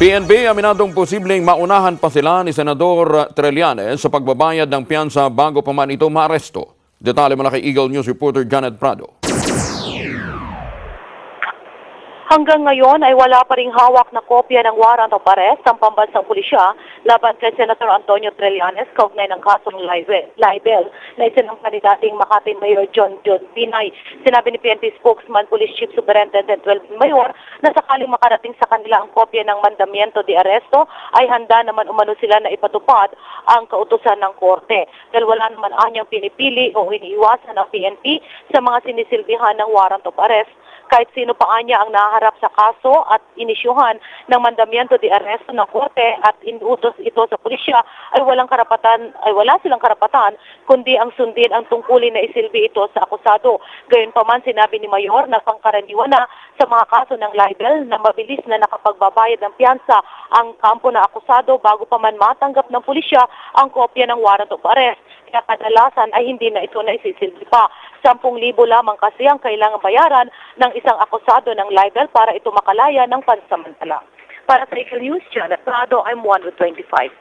PNP aminadong posibleng maunahan pa sila ni Senador Trillanes sa pagbabayad ng piyansa bago pa man ito maaresto. Detalye mula kay Eagle News reporter Janet Prado. Hanggang ngayon ay wala pa ring hawak na kopya ng warrant of arrest ang pambansang pulisya laban kay Senator Antonio Trillanes kaugnay ng kasong libel na isinampa ni dating Makati Mayor John Binay. Sinabi ni PNP spokesman Police Chief Superintendent Welvin Mayor na sakaling makarating sa kanila ang kopya ng mandamiento de arresto ay handa naman umano sila na ipatupad ang kautusan ng korte. Dahil wala naman anyang pinipili o iniiwasan ng PNP sa mga sinisilbihan ng warrant of arrest. Kahit sino pa anya ang naharap sa kaso at inisyuhan ng mandamiento de arresto ng korte at inutos ito sa pulisya ay wala silang karapatan kundi ang sundin ang tungkulin na isilbi ito sa akusado. Gayunpaman sinabi ni Mayor na pangkaraniwan na sa mga kaso ng libel na mabilis na nakapagbabayad ng piyansa ang kampo na akusado bago pa man matanggap ng pulisya ang kopya ng warrant of arrest. Kaya kadalasan ay hindi na ito na isisilbi pa. 10,000 lamang kasi ang kailangang bayaran ng isang akusado ng libel para ito makalaya ng pansamantala. Para sa Eagle News, Janet Prado, I'm 1 with 25.